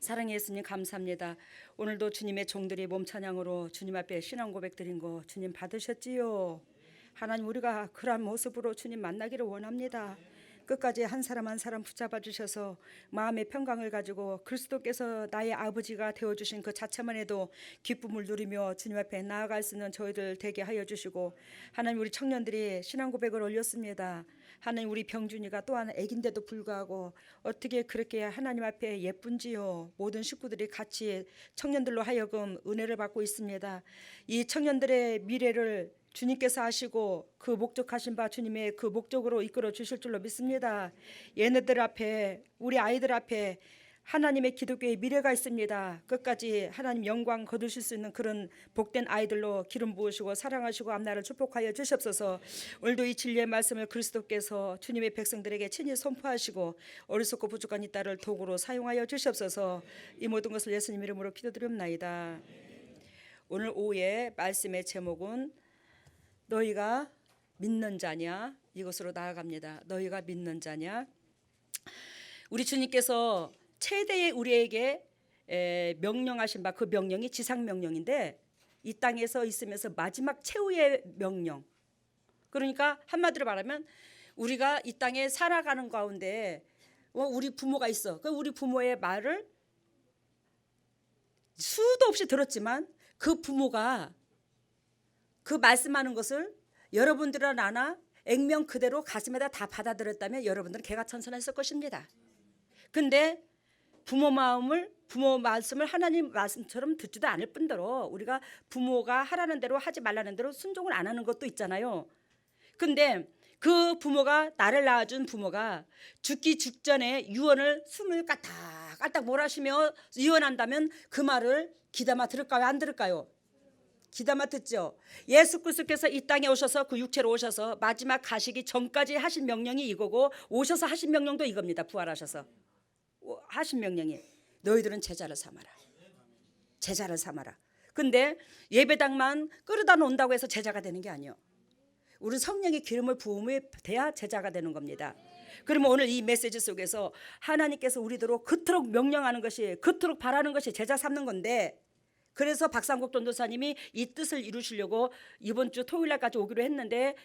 사랑의 예수님 감사합니다. 오늘도 주님의 종들이 몸 찬양으로 주님 앞에 신앙 고백 드린 거 주님 받으셨지요? 하나님, 우리가 그러한 모습으로 주님 만나기를 원합니다. 끝까지 한 사람 한 사람 붙잡아 주셔서 마음의 평강을 가지고 그리스도께서 나의 아버지가 되어주신 그 자체만 해도 기쁨을 누리며 주님 앞에 나아갈 수 있는 저희들 되게 하여 주시고, 하나님, 우리 청년들이 신앙 고백을 올렸습니다. 하나님, 우리 병준이가 또한 애긴데도 불구하고 어떻게 그렇게 하나님 앞에 예쁜지요. 모든 식구들이 같이 청년들로 하여금 은혜를 받고 있습니다. 이 청년들의 미래를 주님께서 아시고 그 목적하신 바 주님의 그 목적으로 이끌어 주실 줄로 믿습니다. 얘네들 앞에, 우리 아이들 앞에 하나님의 기독교의 미래가 있습니다. 끝까지 하나님 영광 거두실 수 있는 그런 복된 아이들로 기름 부으시고 사랑하시고 앞날을 축복하여 주시옵소서. 오늘도 이 진리의 말씀을 그리스도께서 주님의 백성들에게 친히 선포하시고 어리석고 부족한 이 딸을 도구로 사용하여 주시옵소서. 이 모든 것을 예수님 이름으로 기도드립나이다. 오늘 오후에 말씀의 제목은 너희가 믿는 자냐, 이것으로 나아갑니다. 너희가 믿는 자냐. 우리 주님께서 최대의 우리에게 명령하신 바, 그 명령이 지상 명령인데 이 땅에서 있으면서 마지막 최후의 명령. 그러니까 한마디로 말하면 우리가 이 땅에 살아가는 가운데 우리 부모가 있어. 그 우리 부모의 말을 수도 없이 들었지만 그 부모가 그 말씀하는 것을 여러분들은 아나 액면 그대로 가슴에다 다 받아들였다면 여러분들은 개가천선했을 것입니다. 근데 부모 말씀을 하나님 말씀처럼 듣지도 않을 뿐더러 우리가 부모가 하라는 대로 하지 말라는 대로 순종을 안 하는 것도 있잖아요. 근데 그 부모가, 나를 낳아준 부모가 죽기 직전에 유언을 숨을 까딱까딱 몰아쉬며 유언한다면 그 말을 귀담아 들을까요, 안 들을까요? 귀담아 듣죠. 예수 그리스도께서 이 땅에 오셔서 그 육체로 오셔서 마지막 가시기 전까지 하신 명령이 이거고, 오셔서 하신 명령도 이겁니다. 부활하셔서 하신 명령이 너희들은 제자를 삼아라. 제자를 삼아라. 근데 예배당만 끌어다 놓는다고 해서 제자가 되는 게 아니에요. 우리 성령의 기름을 부음에 돼야 제자가 되는 겁니다. 그러면 오늘 이 메시지 속에서 하나님께서 우리대로 그토록 명령하는 것이, 그토록 바라는 것이 제자 삼는 건데, 그래서 박상국 전도사님이 이 뜻을 이루시려고 이번 주 토요일 날까지 오기로 했는데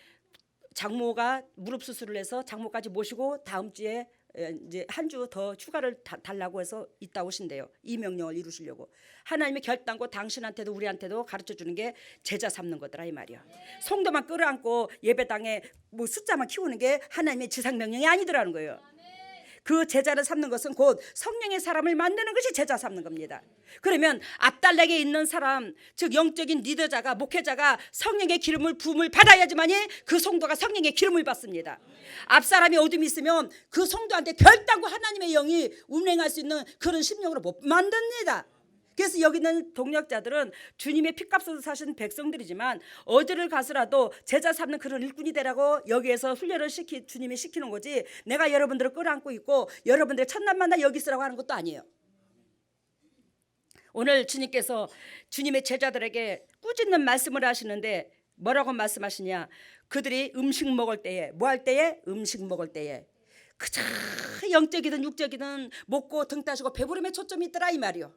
장모가 무릎 수술을 해서 장모까지 모시고 다음 주에 이제 한 주 더 휴가를 달라고 해서 있다 오신대요. 이 명령을 이루시려고. 하나님의 결단고 당신한테도 우리한테도 가르쳐 주는 게 제자 삼는 거더라 이 말이야. 성도만 끌어안고 예배당에 뭐 숫자만 키우는 게 하나님의 지상 명령이 아니더라는 거예요. 그 제자를 삼는 것은 곧 성령의 사람을 만드는 것이 제자 삼는 겁니다. 그러면 앞달락에 있는 사람, 즉 영적인 리더자가, 목회자가 성령의 기름을 부음을 받아야지만이 그 성도가 성령의 기름을 받습니다. 앞사람이 어둠이 있으면 그 성도한테 결단과 하나님의 영이 운행할 수 있는 그런 심령으로 못 만듭니다. 그래서 여기 있는 동역자들은 주님의 피값으로 사신 백성들이지만 어디를 가서라도 제자 삼는 그런 일꾼이 되라고 여기에서 훈련을 주님이 시키는 거지, 내가 여러분들을 끌어안고 있고 여러분들의 첫날 만나 여기 있으라고 하는 것도 아니에요. 오늘 주님께서 주님의 제자들에게 꾸짖는 말씀을 하시는데 뭐라고 말씀하시냐. 그들이 음식 먹을 때에, 뭐 할 때에? 음식 먹을 때에 그저 영적이든 육적이든 먹고 등 따시고 배부름에 초점이 있더라 이 말이요.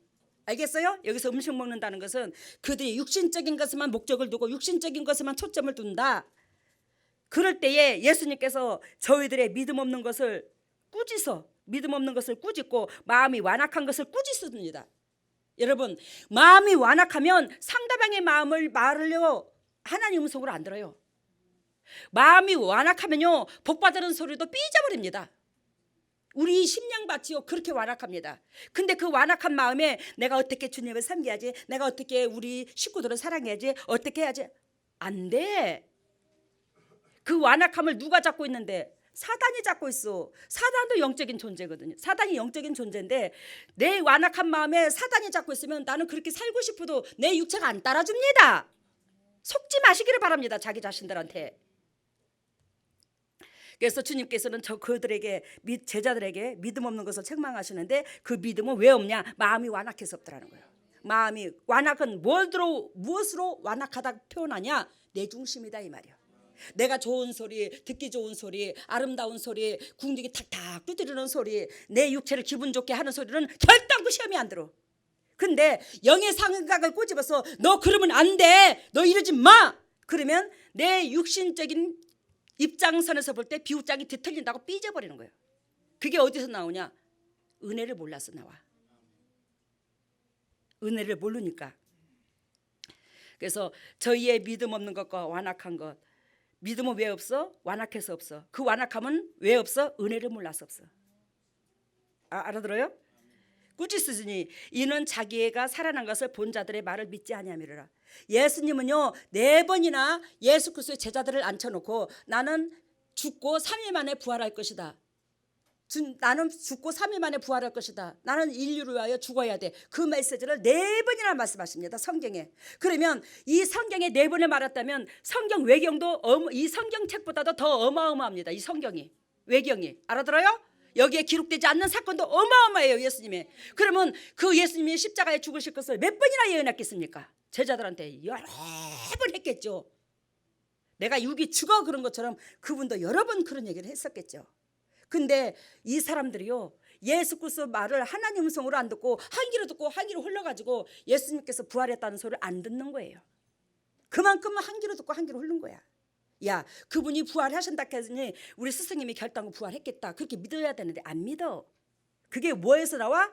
알겠어요? 여기서 음식 먹는다는 것은 그들이 육신적인 것에만 목적을 두고 육신적인 것에만 초점을 둔다. 그럴 때에 예수님께서 저희들의 믿음 없는 것을 꾸짖어, 믿음 없는 것을 꾸짖고 마음이 완악한 것을 꾸짖습니다. 여러분, 마음이 완악하면 상대방의 마음을 말을요 하나님 음성으로 안 들어요. 마음이 완악하면요 복받으는 소리도 삐져버립니다. 우리 심령밭이요 그렇게 완악합니다. 근데 그 완악한 마음에 내가 어떻게 주님을 섬겨야지, 내가 어떻게 우리 식구들을 사랑해야지, 어떻게 해야지, 안 돼. 그 완악함을 누가 잡고 있는데? 사단이 잡고 있어. 사단도 영적인 존재거든요. 사단이 영적인 존재인데 내 완악한 마음에 사단이 잡고 있으면 나는 그렇게 살고 싶어도 내 육체가 안 따라줍니다. 속지 마시기를 바랍니다. 자기 자신들한테. 그래서 주님께서는 그들에게, 제자들에게 믿음 없는 것을 책망하시는데 그 믿음은 왜 없냐? 마음이 완악해서 없더라는 거예요. 마음이 완악은 무엇으로 완악하다 표현하냐? 내 중심이다 이 말이에요. 내가 좋은 소리, 듣기 좋은 소리, 아름다운 소리, 궁둥이 탁탁 두드리는 소리, 내 육체를 기분 좋게 하는 소리는 결단코 시험이 안 들어. 근데 영의 생각을 꼬집어서 너 그러면 안 돼, 너 이러지 마, 그러면 내 육신적인 입장선에서 볼 때 비웃장이 뒤틀린다고 삐져버리는 거예요. 그게 어디서 나오냐? 은혜를 몰라서 나와. 은혜를 모르니까. 그래서 저희의 믿음 없는 것과 완악한 것, 믿음은 왜 없어? 완악해서 없어. 그 완악함은 왜 없어? 은혜를 몰라서 없어. 알아들어요? 꾸짖으니 이는 자기애가 살아난 것을 본 자들의 말을 믿지 아니함이로라. 예수님은요 4번이나 예수 그리스도의 제자들을 앉혀놓고 나는 죽고 3일 만에 부활할 것이다. 나는 죽고 3일 만에 부활할 것이다. 나는 인류를 위하여 죽어야 돼. 그 메시지를 4번이나 말씀하십니다. 성경에. 그러면 이 성경에 4번을 말했다면 성경 외경도 이 성경책보다도 더 어마어마합니다. 이 성경이 외경이. 알아들어요? 여기에 기록되지 않는 사건도 어마어마해요. 예수님의. 그러면 그 예수님이 십자가에 죽으실 것을 몇 번이나 예언했겠습니까? 제자들한테 여러 번 했겠죠. 내가 육이 죽어 그런 것처럼 그분도 여러 번 그런 얘기를 했었겠죠. 근데 이 사람들이요 예수 그리스도 말을 하나님 음성으로 안 듣고 한 귀로 듣고 한 귀로 흘러가지고 예수님께서 부활했다는 소리를 안 듣는 거예요. 그만큼은 한 귀로 듣고 한 귀로 흐른 거야. 야, 그분이 부활하신다 했으니 우리 스승님이 결단하고 부활했겠다 그렇게 믿어야 되는데 안 믿어. 그게 뭐에서 나와?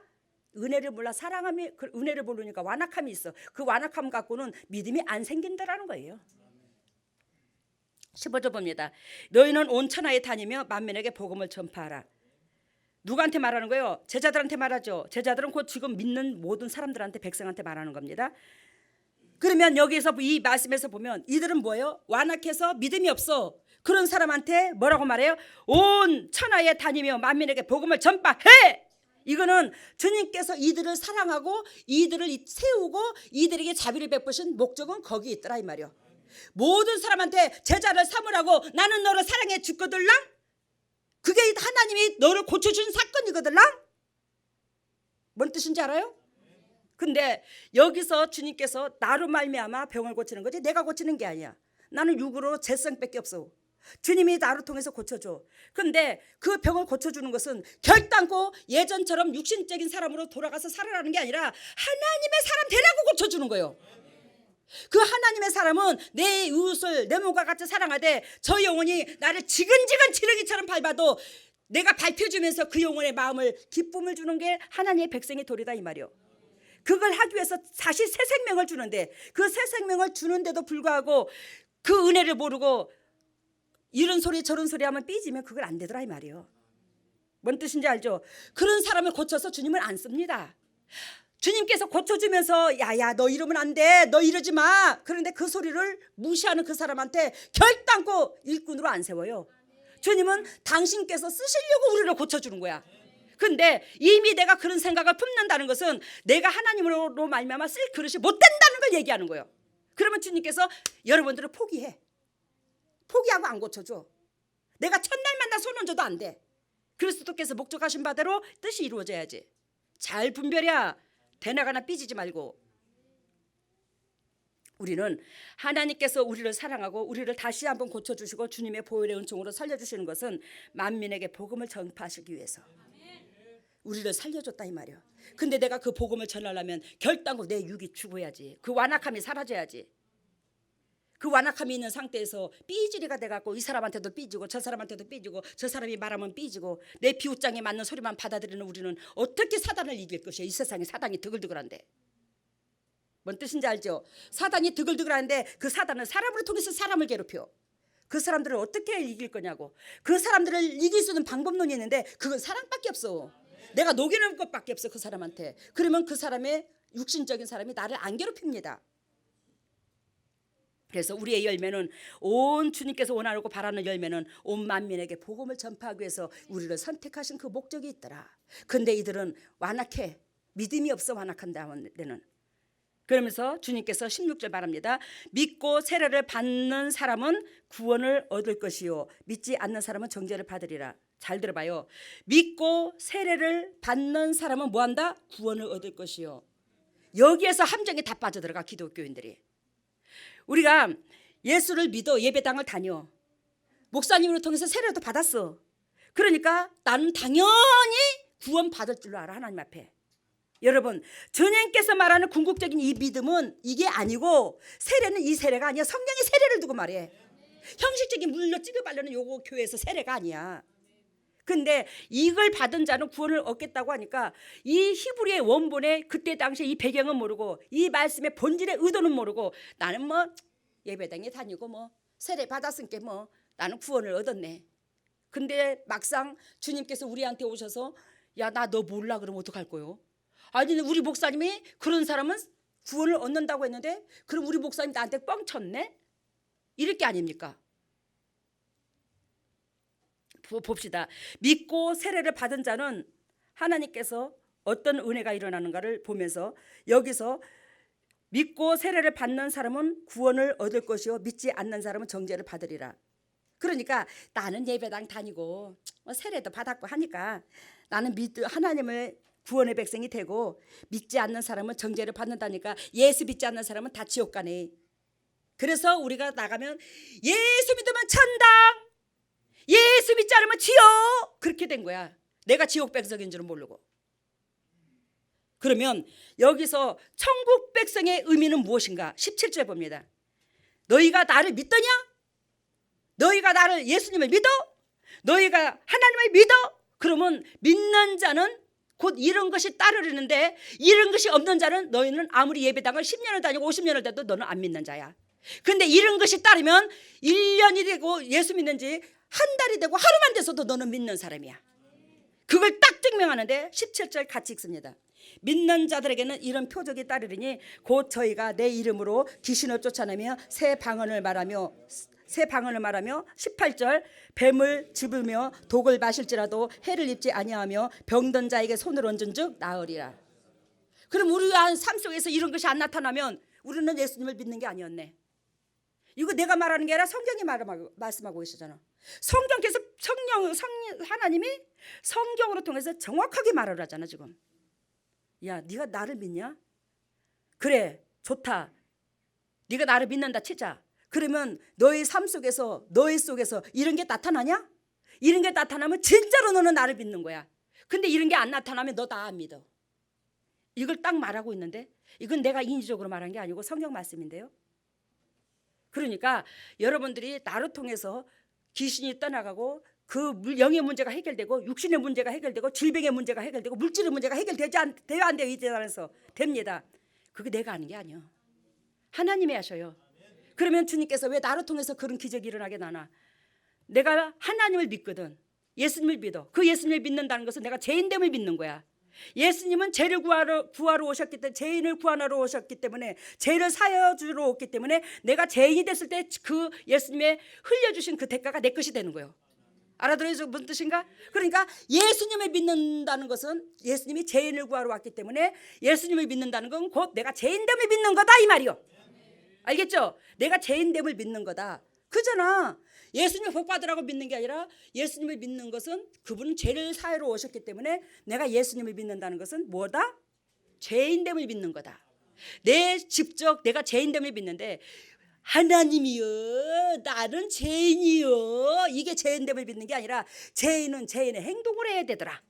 은혜를 몰라 사랑함이, 은혜를 모르니까 완악함이 있어. 그 완악함 갖고는 믿음이 안 생긴다라는 거예요. 15절 봅니다. 너희는 온 천하에 다니며 만민에게 복음을 전파하라. 누구한테 말하는 거예요? 제자들한테 말하죠. 제자들은 곧 지금 믿는 모든 사람들한테, 백성한테 말하는 겁니다. 그러면 여기에서 이 말씀에서 보면 이들은 뭐예요? 완악해서 믿음이 없어. 그런 사람한테 뭐라고 말해요? 온 천하에 다니며 만민에게 복음을 전파해. 이거는 주님께서 이들을 사랑하고 이들을 세우고 이들에게 자비를 베푸신 목적은 거기 있더라 이 말이요. 모든 사람한테 제자를 삼으라고 나는 너를 사랑해 주거들랑. 그게 하나님이 너를 고쳐준 사건이거들랑. 뭔 뜻인지 알아요? 근데 여기서 주님께서 나로 말미암아 병을 고치는 거지 내가 고치는 게 아니야. 나는 육으로 재성밖에 없어. 주님이 나를 통해서 고쳐줘. 근데 그 병을 고쳐주는 것은 결단코 예전처럼 육신적인 사람으로 돌아가서 살아라는 게 아니라 하나님의 사람 되라고 고쳐주는 거예요. 그 하나님의 사람은 내 이웃을 내 몸과 같이 사랑하되 저 영혼이 나를 지근지근 지렁이처럼 밟아도 내가 밟혀주면서 그 영혼의 마음을 기쁨을 주는 게 하나님의 백성의 도리다 이 말이요. 그걸 하기 위해서 다시 새 생명을 주는데 그 새 생명을 주는데도 불구하고 그 은혜를 모르고 이런 소리 저런 소리 하면 삐지면 그걸 안 되더라 이 말이요. 뭔 뜻인지 알죠? 그런 사람을 고쳐서 주님은 안 씁니다. 주님께서 고쳐주면서 야야 너 이러면 안 돼, 너 이러지 마. 그런데 그 소리를 무시하는 그 사람한테 결단코 일꾼으로 안 세워요. 주님은 당신께서 쓰시려고 우리를 고쳐주는 거야. 근데 이미 내가 그런 생각을 품는다는 것은 내가 하나님으로 말미암아 쓸 그릇이 못 된다는 걸 얘기하는 거예요. 그러면 주님께서 여러분들을 포기해. 포기하고 안 고쳐줘. 내가 첫날 만나 손 얹어도 안 돼. 그리스도께서 목적하신 바대로 뜻이 이루어져야지. 잘 분별이야. 대나가나 삐지지 말고. 우리는 하나님께서 우리를 사랑하고 우리를 다시 한번 고쳐주시고 주님의 보혈의 은총으로 살려주시는 것은 만민에게 복음을 전파하시기 위해서 우리를 살려줬다 이 말이야. 근데 내가 그 복음을 전하려면 결단코 내 육이 죽어야지. 그 완악함이 사라져야지. 그 완악함이 있는 상태에서 삐지리가 돼갖고 이 사람한테도 삐지고 저 사람한테도 삐지고 저 사람이 말하면 삐지고 내 비웃장에 맞는 소리만 받아들이는 우리는 어떻게 사단을 이길 것이야. 이 세상에 사단이 드글드글한데. 뭔 뜻인지 알죠? 사단이 드글드글한데 그 사단은 사람으로 통해서 사람을 괴롭혀. 그 사람들을 어떻게 이길 거냐고. 그 사람들을 이길 수 있는 방법론이 있는데 그건 사랑밖에 없어. 내가 녹이는 것밖에 없어 그 사람한테. 그러면 그 사람의 육신적인 사람이 나를 안 괴롭힙니다. 그래서 우리의 열매는 온 주님께서 원하고 바라는 열매는 온 만민에게 복음을 전파하기 위해서 우리를 선택하신 그 목적이 있더라. 근데 이들은 완악해. 믿음이 없어 완악한 데는. 그러면서 주님께서 16절 말합니다. 믿고 세례를 받는 사람은 구원을 얻을 것이요 믿지 않는 사람은 정죄를 받으리라. 잘 들어봐요. 믿고 세례를 받는 사람은 뭐한다? 구원을 얻을 것이요. 여기에서 함정에 다 빠져들어가 기독교인들이. 우리가 예수를 믿어 예배당을 다녀. 목사님을 통해서 세례도 받았어. 그러니까 나는 당연히 구원 받을 줄로 알아, 하나님 앞에. 여러분, 주님께서 말하는 궁극적인 이 믿음은 이게 아니고, 세례는 이 세례가 아니야. 성경이 세례를 두고 말해. 형식적인 물로 찍어바르는 요거 교회에서 세례가 아니야. 근데 이걸 받은 자는 구원을 얻겠다고 하니까 이 히브리의 원본의 그때 당시에 이 배경은 모르고 이 말씀의 본질의 의도는 모르고 나는 뭐 예배당에 다니고 뭐 세례 받았으니까 뭐 나는 구원을 얻었네. 근데 막상 주님께서 우리한테 오셔서 야, 나 너 몰라 그러면 어떡할 거요? 아니, 우리 목사님이 그런 사람은 구원을 얻는다고 했는데 그럼 우리 목사님 나한테 뻥쳤네? 이럴 게 아닙니까? 봅시다. 믿고 세례를 받은 자는 하나님께서 어떤 은혜가 일어나는가를 보면서 여기서 믿고 세례를 받는 사람은 구원을 얻을 것이요 믿지 않는 사람은 정죄를 받으리라. 그러니까 나는 예배당 다니고 세례도 받았고 하니까 나는 하나님을 구원의 백성이 되고 믿지 않는 사람은 정죄를 받는다니까 예수 믿지 않는 사람은 다 지옥 가네. 그래서 우리가 나가면 예수 믿으면 천당, 예수 믿지 않으면 지옥, 그렇게 된 거야. 내가 지옥 백성인 줄은 모르고. 그러면 여기서 천국 백성의 의미는 무엇인가? 17절 봅니다. 너희가 나를 믿더냐? 너희가 나를 예수님을 믿어? 너희가 하나님을 믿어? 그러면 믿는 자는 곧 이런 것이 따르는데 이런 것이 없는 자는 너희는 아무리 예배당을 10년을 다니고 50년을 다녀도 너는 안 믿는 자야. 근데 이런 것이 따르면 1년이 되고 예수 믿는 지 한 달이 되고 하루만 돼서도 너는 믿는 사람이야. 그걸 딱 증명하는데 17절 같이 읽습니다. 믿는 자들에게는 이런 표적이 따르리니 곧 저희가 내 이름으로 귀신을 쫓아내며 새 방언을 말하며 18절 뱀을 집으며 독을 마실지라도 해를 입지 아니하며 병든 자에게 손을 얹은 즉 나으리라. 그럼 우리 삶 속에서 이런 것이 안 나타나면 우리는 예수님을 믿는 게 아니었네. 이거 내가 말하는 게 아니라 성경이 말씀하고 계시잖아. 성경께서 하나님이 성경으로 통해서 정확하게 말을 하잖아 지금. 야, 네가 나를 믿냐? 그래, 좋다. 네가 나를 믿는다 치자. 그러면 너의 삶 속에서 너의 속에서 이런 게 나타나냐? 이런 게 나타나면 진짜로 너는 나를 믿는 거야. 근데 이런 게 안 나타나면 너 나 안 믿어. 이걸 딱 말하고 있는데 이건 내가 인위적으로 말한 게 아니고 성경 말씀인데요. 그러니까 여러분들이 나를 통해서 귀신이 떠나가고 그 영의 문제가 해결되고 육신의 문제가 해결되고 질병의 문제가 해결되고 물질의 문제가 해결되지 돼야 안 돼요. 이 대단해서 됩니다. 그게 내가 하는 게 아니야. 하나님이 하셔요. 그러면 주님께서 왜 나를 통해서 그런 기적이 일어나게 나나? 내가 하나님을 믿거든. 예수님을 믿어. 그 예수님을 믿는다는 것은 내가 죄인됨을 믿는 거야. 예수님은 죄를 구하러 오셨기 때문에, 죄인을 구하러 오셨기 때문에, 죄를 사여 주러 오기 때문에 내가 죄인이 됐을 때 그 예수님의 흘려주신 그 대가가 내 것이 되는 거예요. 알아들어요? 무슨 뜻인가? 그러니까 예수님을 믿는다는 것은 예수님이 죄인을 구하러 왔기 때문에 예수님을 믿는다는 건 곧 내가 죄인됨을 믿는 거다 이 말이요. 알겠죠? 내가 죄인됨을 믿는 거다. 그잖아. 예수님을 복 받으라고 믿는 게 아니라 예수님을 믿는 것은 그분은 죄를 사하러 오셨기 때문에 내가 예수님을 믿는다는 것은 뭐다? 죄인됨을 믿는 거다. 내가 죄인됨을 믿는데 하나님이여 나는 죄인이여, 이게 죄인됨을 믿는 게 아니라 죄인은 죄인의 행동을 해야 되더라.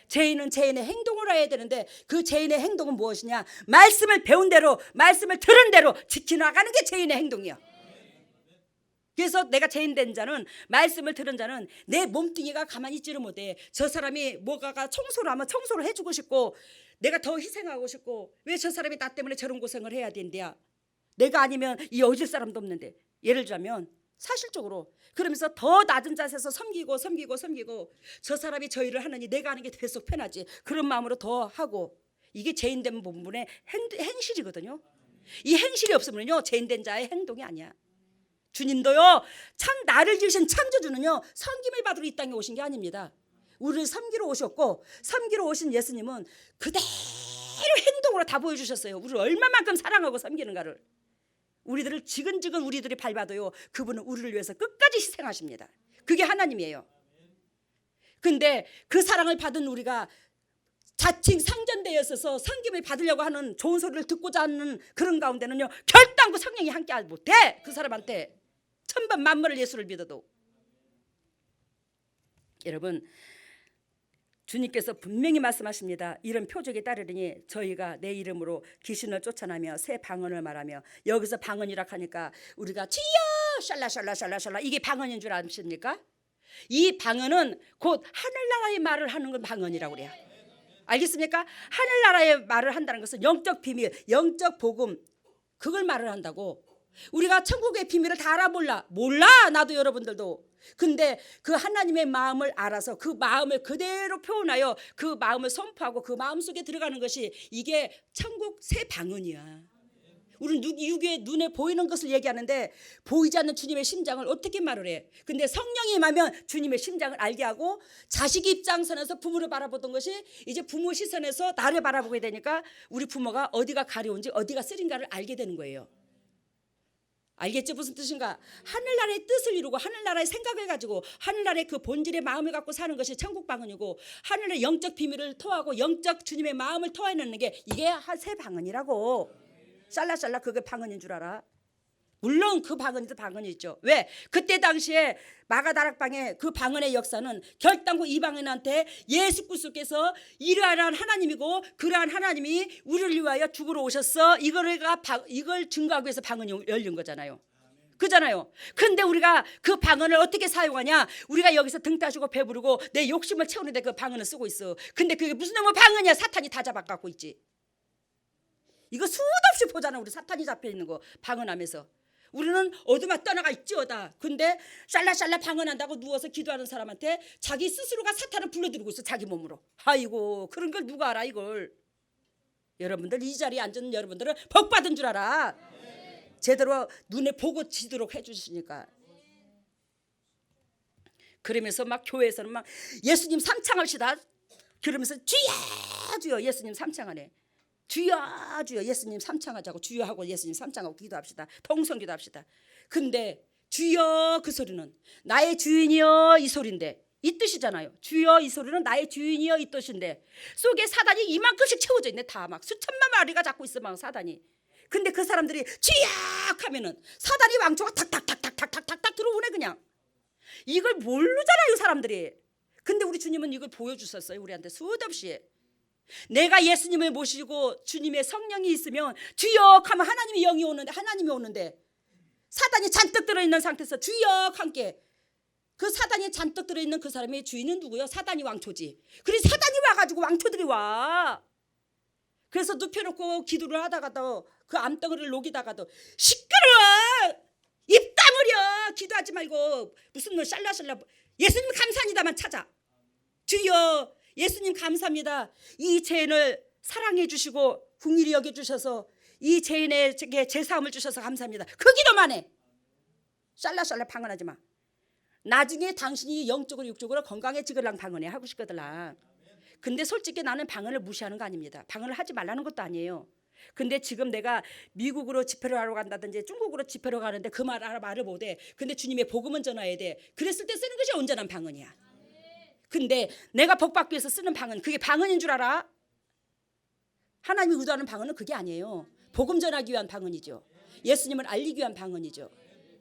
죄인은 죄인의 행동을 해야 되는데 그 죄인의 행동은 무엇이냐? 말씀을 배운 대로, 말씀을 들은 대로 지켜나가는 게 죄인의 행동이야. 그래서 내가 죄인 된 자는, 말씀을 들은 자는 내 몸뚱이가 가만히 있지를 못해. 저 사람이 뭐가가 청소를 하면 청소를 해주고 싶고 내가 더 희생하고 싶고 왜 저 사람이 나 때문에 저런 고생을 해야 된대야. 내가 아니면 이 어질 사람도 없는데. 예를 들자면 사실적으로 그러면서 더 낮은 자세에서 섬기고 저 사람이 저 일을 하느니 내가 하는 게 계속 편하지. 그런 마음으로 더 하고. 이게 죄인된 부분의 행실이거든요. 이 행실이 없으면요 죄인된 자의 행동이 아니야. 주님도요 나를 지으신 창조주는요 섬김을 받으러 이 땅에 오신 게 아닙니다. 우리를 섬기러 오셨고 섬기러 오신 예수님은 그대로 행동으로 다 보여주셨어요. 우리를 얼마만큼 사랑하고 섬기는가를. 우리들을 지근지근 우리들이 밟아도요 그분은 우리를 위해서 끝까지 희생하십니다. 그게 하나님이에요. 근데 그 사랑을 받은 우리가 자칭 상전되어 있어서 섬김을 받으려고 하는 좋은 소리를 듣고자 하는 그런 가운데는요 결단코 성령이 함께 못해. 그 사람한테 천번 만번을 예수를 믿어도. 여러분, 주님께서 분명히 말씀하십니다. 이런 표적에 따르더니 저희가 내 이름으로 귀신을 쫓아내며 새 방언을 말하며, 여기서 방언이라 하니까 우리가 주여 샬라샬라샬라샬라 이게 방언인 줄 아십니까? 이 방언은 곧 하늘나라의 말을 하는 건 방언이라고 그래요. 알겠습니까? 하늘나라의 말을 한다는 것은 영적 비밀, 영적 복음, 그걸 말을 한다고. 우리가 천국의 비밀을 다 몰라 나도 여러분들도. 근데 그 하나님의 마음을 알아서 그 마음을 그대로 표현하여 그 마음을 선포하고 그 마음 속에 들어가는 것이 이게 천국 새 방언이야. 우리는 육의 눈에 보이는 것을 얘기하는데 보이지 않는 주님의 심장을 어떻게 말을 해? 근데 성령이 임하면 주님의 심장을 알게 하고, 자식 입장선에서 부모를 바라보던 것이 이제 부모 시선에서 나를 바라보게 되니까 우리 부모가 어디가 가려운지 어디가 쓰린가를 알게 되는 거예요. 알겠죠? 무슨 뜻인가? 하늘나라의 뜻을 이루고 하늘나라의 생각을 가지고 하늘나라의 그 본질의 마음을 갖고 사는 것이 천국 방언이고, 하늘의 영적 비밀을 토하고 영적 주님의 마음을 토해내는 게 이게 새 방언이라고. 샬라샬라 그게 방언인 줄 알아? 물론 그 방언도 방언이죠. 왜? 그때 당시에 마가다락방의 그 방언의 역사는 결단코 이방인한테 예수 그리스도께서 이러한 하나님이고 그러한 하나님이 우리를 위하여 죽으러 오셨어, 이걸 증거하기 위해서 방언이 열린 거잖아요. 그잖아요. 근데 우리가 그 방언을 어떻게 사용하냐? 우리가 여기서 등 따시고 배부르고 내 욕심을 채우는데 그 방언을 쓰고 있어. 근데 그게 무슨 놈의 방언이야? 사탄이 다 잡아갖고 있지. 이거 수도 없이 보잖아. 우리 사탄이 잡혀 있는 거 방언하면서. 우리는 어디만 떠나가 있지어다. 근데 샬라샬라 방언한다고 누워서 기도하는 사람한테 자기 스스로가 사탄을 불러들이고 있어, 자기 몸으로. 아이고, 그런 걸 누가 알아 이걸. 여러분들 이 자리에 앉은 여러분들은 복 받은 줄 알아. 제대로 눈에 보고 지도록 해주시니까. 그러면서 막 교회에서는 막 예수님 삼창합시다 그러면서 주여 주여 예수님 삼창하네. 주여 주여 예수님 삼창하자고, 주여하고 예수님 삼창하고 기도합시다. 통성기도 합시다. 근데 주여 그 소리는 나의 주인이여 이 소리인데, 이 뜻이잖아요. 주여 이 소리는 나의 주인이여 이 뜻인데 속에 사단이 이만큼씩 채워져 있네. 다 막 수천만 마리가 잡고 있어 막 사단이. 근데 그 사람들이 주여 하면은 사단이 왕초가 탁탁탁탁탁탁탁 들어오네 그냥. 이걸 모르잖아요 사람들이. 근데 우리 주님은 이걸 보여주셨어요 우리한테 수도 없이. 내가 예수님을 모시고 주님의 성령이 있으면 주여 하면 하나님의 영이 오는데, 하나님이 오는데 사단이 잔뜩 들어있는 상태에서 주여 함께, 그 사단이 잔뜩 들어있는 그 사람의 주인은 누구요? 사단이 왕초지. 그래서 사단이 와가지고 왕초들이 와. 그래서 눕혀놓고 기도를 하다가도 그 암덩어리를 녹이다가도 시끄러워 입 다물어 기도하지 말고 무슨 너 샬라샬라 예수님 감사합니다만 찾아. 주여 예수님 감사합니다. 이 죄인을 사랑해 주시고 긍휼히 여겨 주셔서 이 죄인에게 제사함을 주셔서 감사합니다. 그 기도만 해. 샬라샬라 방언하지 마. 나중에 당신이 영적으로 육적으로 건강해지걸랑 방언해 하고 싶거들랑. 근데 솔직히 나는 방언을 무시하는 거 아닙니다. 방언을 하지 말라는 것도 아니에요. 근데 지금 내가 미국으로 집회를 하러 간다든지 중국으로 집회를 가는데 그 말을 못해. 근데 주님의 복음은 전해야 돼. 그랬을 때 쓰는 것이 온전한 방언이야. 근데 내가 복받기 위해서 쓰는 방언, 그게 방언인 줄 알아? 하나님이 의도하는 방언은 그게 아니에요. 복음 전하기 위한 방언이죠. 예수님을 알리기 위한 방언이죠.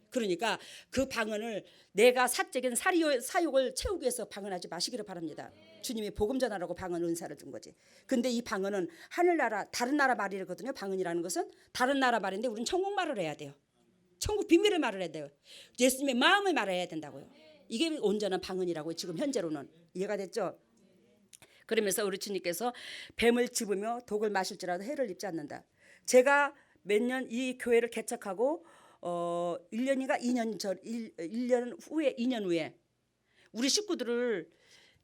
그러니까 그 방언을 내가 사적인 사욕을 채우기 위해서 방언하지 마시기를 바랍니다. 주님이 복음 전하라고 방언 은사를 준 거지. 근데 이 방언은 하늘나라 다른 나라 말이거든요. 방언이라는 것은 다른 나라 말인데 우리는 천국 말을 해야 돼요. 천국 비밀을 말을 해야 돼요. 예수님의 마음을 말해야 된다고요. 이게 온전한 방언이라고 지금 현재로는. 이해가 됐죠? 그러면서 우리 주님께서 뱀을 집으며 독을 마실지라도 해를 입지 않는다. 제가 몇 년 이 교회를 개척하고 1년인가 2년 후에 2년 후에 우리 식구들을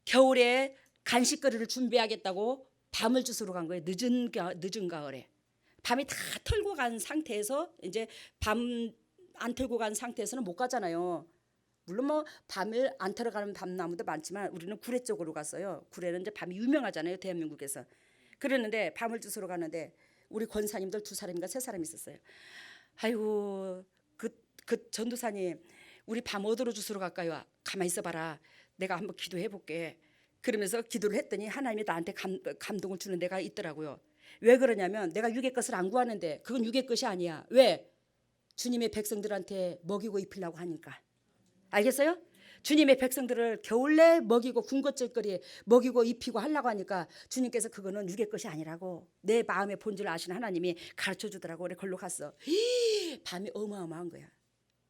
겨울에 간식거리를 준비하겠다고 밤을 주스러 간 거예요. 늦은 가을에. 밤이 다 털고 간 상태에서 이제 밤 안 털고 간 상태에서는 못 가잖아요. 물론 뭐 밤을 안 털어 가는 밤나무도 많지만 우리는 구례 쪽으로 갔어요. 구례는 이제 밤이 유명하잖아요. 대한민국에서. 그랬는데 밤을 주스러 가는데 우리 권사님들 2사람인가 3사람이 있었어요. 아이고 그 전도사님 우리 밤 어디로 주스러 갈까요? 가만히 있어봐라. 내가 한번 기도해 볼게. 그러면서 기도를 했더니 하나님이 나한테 감동을 주는 데가 있더라고요. 왜 그러냐면 내가 육의 것을 안 구하는데 그건 육의 것이 아니야. 왜? 주님의 백성들한테 먹이고 입히려고 하니까. 알겠어요? 주님의 백성들을 겨울내 먹이고 군것질거리 먹이고 입히고 하려고 하니까 주님께서 그거는 육의 것이 아니라고 내 마음의 본질을 아시는 하나님이 가르쳐 주더라고. 그래 걸로 갔어. 밤이 어마어마한 거야.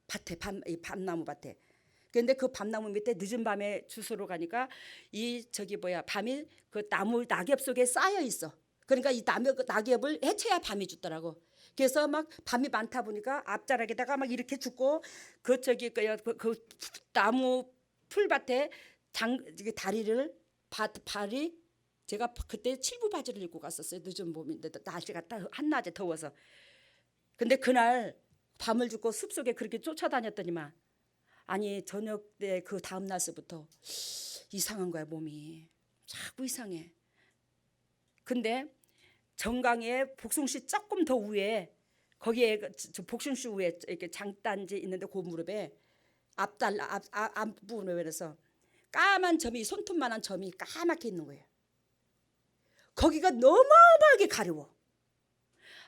밭에 이 밤나무 밭에. 그런데 그 밤나무 밑에 늦은 밤에 주소로 가니까 밤이 그 나무 낙엽 속에 쌓여 있어. 그러니까 이 낙엽을 해쳐야 밤이 죽더라고. 그래서 막 밤이 많다 보니까 앞자락에다가 막 이렇게 죽고 그 나무 풀밭에 다리를 발이 제가 그때 칠부 바지를 입고 갔었어요. 늦은 봄인데 날씨가 한낮에 더워서. 근데 그날 밤을 죽고 숲속에 그렇게 쫓아다녔더니만 아니 저녁 때 그 다음 날서부터 이상한 거야. 몸이 자꾸 이상해. 근데 정강에 복숭씨 조금 더 위에 거기에 복숭씨 위에 이렇게 장단지 있는데 그 무릎에 앞부분에 그래서 까만 점이 손톱만한 점이 까맣게 있는 거예요. 거기가 너무하게 가려워.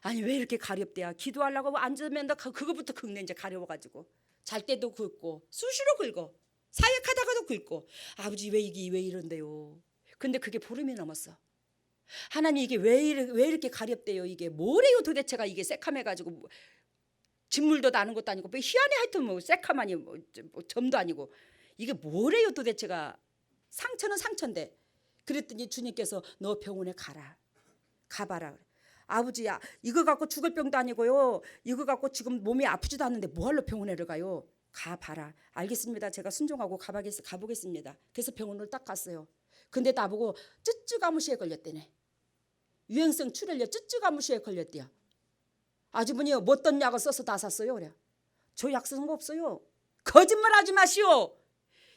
아니 왜 이렇게 가렵대야. 기도하려고 앉으면 그거부터 긁네. 이제 가려워가지고 잘 때도 긁고 수시로 긁어 사역하다가도 긁고 아버지 왜 이런데요. 근데 그게 보름이 넘었어. 하나님 이게 왜 이렇게 가렵대요. 이게 뭐래요 도대체가. 이게 새카매가지고 진물도 나는 것도 아니고 뭐 희한해. 하여튼 뭐 새카마니 뭐 점도 아니고 이게 뭐래요 도대체가. 상처는 상처인데. 그랬더니 주님께서 너 병원에 가봐라. 아버지야 이거 갖고 죽을 병도 아니고요. 이거 갖고 지금 몸이 아프지도 않는데 뭐하러 병원에를 가요. 가봐라. 알겠습니다. 제가 순종하고 가보겠습니다. 그래서 병원을 딱 갔어요. 근데 나보고 쯔쯔가무시에 걸렸대네. 유행성 출혈약 쯔쯔가무시에 걸렸대요. 아주머니요 뭐 어떤 약을 써서 다 샀어요. 그래. 저 약 쓴 거 없어요. 거짓말하지 마시오.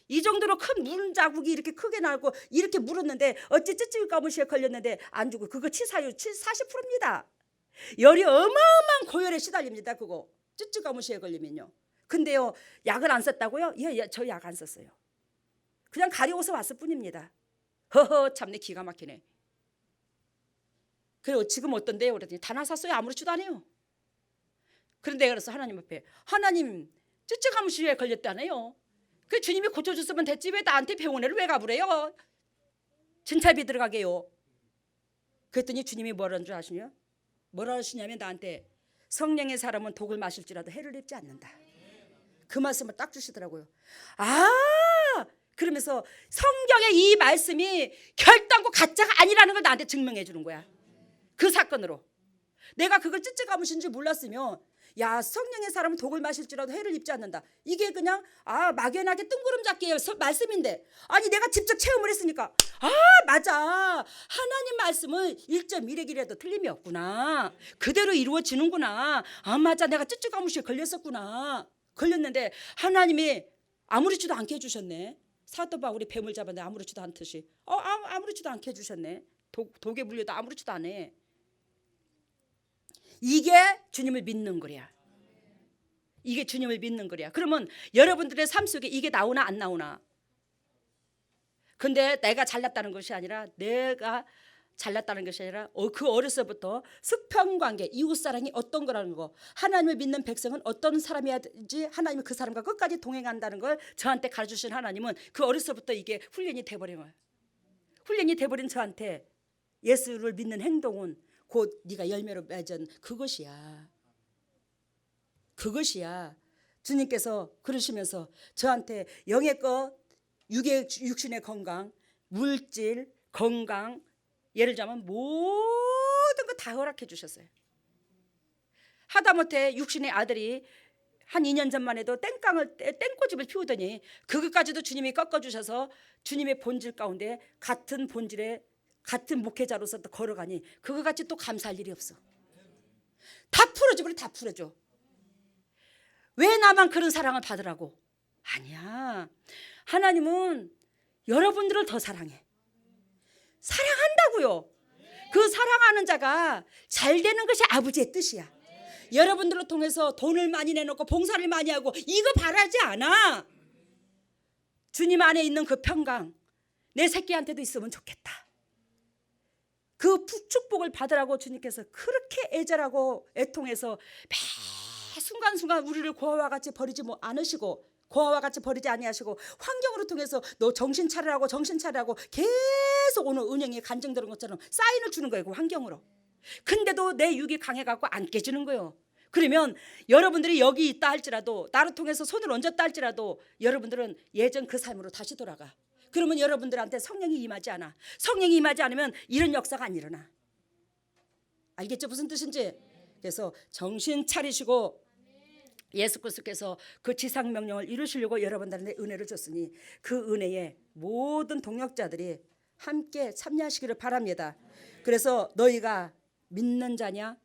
이 정도로 큰 물 자국이 이렇게 크게 나고 이렇게 물었는데 어찌 쯔쯔가무시에 걸렸는데 안 죽고 그거 치사율 40%입니다. 열이 어마어마한 고열에 시달립니다. 그거 쯔쯔가무시에 걸리면요. 근데요 약을 안 썼다고요? 예, 저 약 안 썼어요. 그냥 가려워서 왔을 뿐입니다. 허허 참내 기가 막히네. 그리고 지금 어떤데요? 그랬더니 다 나섰어요. 아무렇지도 않아요. 그런데 그래서 하나님 앞에 하나님 쯔쯔가무시에 걸렸다네요. 그 주님이 고쳐줬으면 됐지 왜 나한테 병원에를 왜 가부래요. 진찰비 들어가게요. 그랬더니 주님이 뭐라는 줄 아시냐? 뭐라 하시냐면 나한테 성령의 사람은 독을 마실지라도 해를 입지 않는다. 그 말씀을 딱 주시더라고요. 그러면서 성경의 이 말씀이 결단코 가짜가 아니라는 걸 나한테 증명해 주는 거야. 그 사건으로. 내가 그걸 쯔쯔가무시인 줄 몰랐으면 야 성령의 사람은 독을 마실지라도 해를 입지 않는다. 이게 그냥 막연하게 뜬구름 잡기의 말씀인데 아니 내가 직접 체험을 했으니까 맞아. 하나님 말씀은 1.1핵이라도 틀림이 없구나. 그대로 이루어지는구나. 맞아 내가 쯔쯔가무시에 걸렸었구나. 걸렸는데 하나님이 아무렇지도 않게 해주셨네. 사또바울이 뱀을 잡았는데 아무렇지도 않듯이 아무렇지도 않게 해주셨네. 독에 물려도 아무렇지도 않아. 이게 주님을 믿는 거야. 이게 주님을 믿는 거야. 그러면 여러분들의 삶 속에 이게 나오나 안 나오나. 근데 내가 잘났다는 것이 아니라 그 어려서부터 수평관계 이웃사랑이 어떤 거라는 거, 하나님을 믿는 백성은 어떤 사람이야지 하나님은 그 사람과 끝까지 동행한다는 걸 저한테 가르쳐주신 하나님은 그 어려서부터 이게 훈련이 돼버린 거예요. 훈련이 돼버린 저한테 예수를 믿는 행동은 곧 네가 열매로 맺은 그것이야. 주님께서 그러시면서 저한테 영의 것, 육신의 건강, 물질, 건강 예를 들자면 모든 거 다 허락해 주셨어요. 하다못해 육신의 아들이 한 2년 전만 해도 땡꼬집을 피우더니 그것까지도 주님이 꺾어주셔서 주님의 본질 가운데 같은 본질에 같은 목회자로서 또 걸어가니 그거같이 또 감사할 일이 없어. 다 풀어줘. 왜 나만 그런 사랑을 받으라고? 아니야. 하나님은 여러분들을 더 사랑해. 사랑한다고요. 그 사랑하는 자가 잘 되는 것이 아버지의 뜻이야. 여러분들을 통해서 돈을 많이 내놓고 봉사를 많이 하고 이거 바라지 않아. 주님 안에 있는 그 평강 내 새끼한테도 있으면 좋겠다. 그 축복을 받으라고 주님께서 그렇게 애절하고 애통해서 매 순간순간 우리를 고아와 같이 버리지 않으시고 고아와 같이 버리지 아니하시고 환경으로 통해서 너 정신 차리라고 정신 차리라고 계속 오늘 은행에 간증 들은 것처럼 사인을 주는 거예요. 그 환경으로. 근데도 내 육이 강해갖고 안 깨지는 거예요. 그러면 여러분들이 여기 있다 할지라도 나를 통해서 손을 얹었다 할지라도 여러분들은 예전 그 삶으로 다시 돌아가. 그러면 여러분들한테 성령이 임하지 않아. 성령이 임하지 않으면 이런 역사가 안 일어나. 알겠죠? 무슨 뜻인지. 그래서 정신 차리시고 예수 그리스도께서 그 지상 명령을 이루시려고 여러분들한테 은혜를 줬으니 그 은혜에 모든 동역자들이 함께 참여하시기를 바랍니다. 그래서 너희가 믿는 자냐?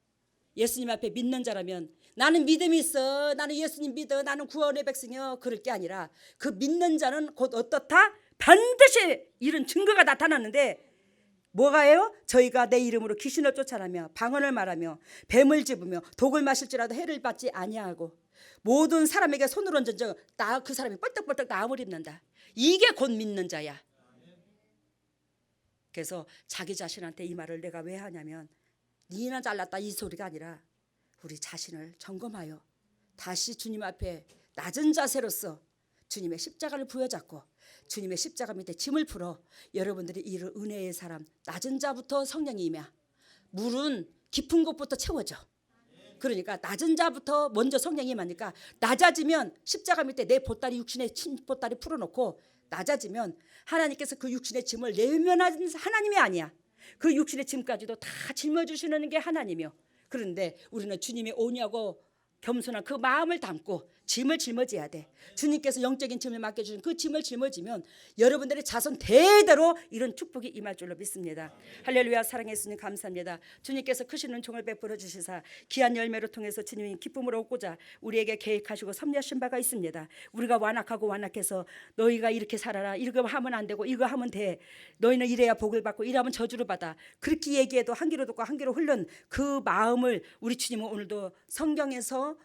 예수님 앞에 믿는 자라면 나는 믿음이 있어, 나는 예수님 믿어, 나는 구원의 백성이여, 그럴 게 아니라 그 믿는 자는 곧 어떻다? 반드시 이런 증거가 나타나는데 뭐가요? 저희가 내 이름으로 귀신을 쫓아내며 방언을 말하며 뱀을 집으며 독을 마실지라도 해를 받지 아니하고 모든 사람에게 손을 얹은 적 그 사람이 뻘떡뻘떡 나음을 입는다. 이게 곧 믿는 자야. 그래서 자기 자신한테 이 말을 내가 왜 하냐면 니나 잘났다 이 소리가 아니라 우리 자신을 점검하여 다시 주님 앞에 낮은 자세로서 주님의 십자가를 부여잡고 주님의 십자가 밑에 짐을 풀어 여러분들이 이를 은혜의 사람 낮은 자부터 성령이 임해 물은 깊은 곳부터 채워져. 그러니까 낮은 자부터 먼저 성령이 임하니까 낮아지면 십자가 밑에 내 보따리 육신의 보따리 풀어놓고 낮아지면 하나님께서 그 육신의 짐을 내면하는 하나님이 아니야. 그 육신의 짐까지도 다 짊어주시는 게 하나님이요. 그런데 우리는 주님의 오냐고 겸손한 그 마음을 담고 짐을 짊어져야 돼. 주님께서 영적인 짐을 맡겨주신 그 짐을 짊어지면 여러분들의 자손 대대로 이런 축복이 임할 줄로 믿습니다. 할렐루야. 사랑의 예수님 감사합니다. 주님께서 크신 은총을 베풀어 주시사 귀한 열매로 통해서 주님이 기쁨을 얻고자 우리에게 계획하시고 섭리하신 바가 있습니다. 우리가 완악하고 완악해서 너희가 이렇게 살아라, 이거 하면 안 되고 이거 하면 돼, 너희는 이래야 복을 받고 이러면 저주를 받아, 그렇게 얘기해도 한 귀로 듣고 한 귀로 흘른 그 마음을 우리 주님은 오늘도 성경에서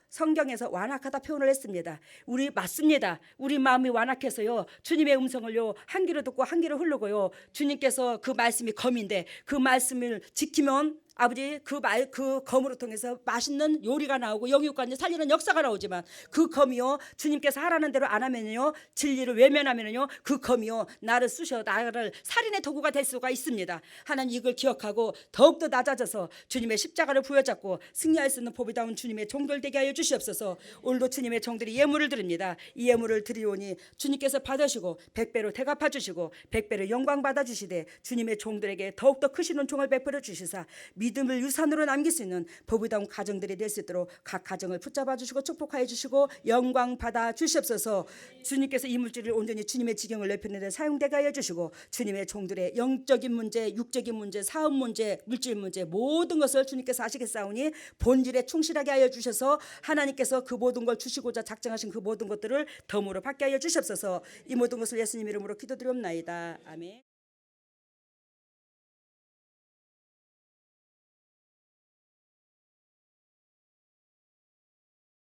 완악하다 표현을 했습니다. 우리 맞습니다. 우리 마음이 완악해서요 주님의 음성을요 한 귀로 듣고 한 귀로 흐르고요 주님께서 그 말씀이 검인데 그 말씀을 지키면 아버지 그 검으로 통해서 맛있는 요리가 나오고 영육간에 살리는 역사가 나오지만 그 검이요 주님께서 하라는 대로 안 하면요 진리를 외면하면요 그 검이요 나를 쑤셔 나를 살인의 도구가 될 수가 있습니다. 하나님 이걸 기억하고 더욱더 낮아져서 주님의 십자가를 부여잡고 승리할 수 있는 보배다운 주님의 종들 되게 하여 주시옵소서. 오늘도 주님의 종들이 예물을 드립니다. 이 예물을 드리오니 주님께서 받으시고 100배로 대갚아 주시고 100배로 영광 받아 주시되 주님의 종들에게 더욱더 크신 은총을 베풀어 주시사 믿음을 유산으로 남길 수 있는 보배다운 가정들이 될 수 있도록 각 가정을 붙잡아 주시고 축복하여 주시고 영광 받아 주시옵소서. 주님께서 이 물질을 온전히 주님의 지경을 넓히는 데 사용되게 하여 주시고 주님의 종들의 영적인 문제, 육적인 문제, 사업 문제, 물질 문제 모든 것을 주님께서 아시겠사오니 본질에 충실하게 하여 주셔서 하나님께서 그 모든 걸 주시고자 작정하신 그 모든 것들을 덤으로 받게 하여 주시옵소서. 이 모든 것을 예수님 이름으로 기도드리옵나이다. 아멘.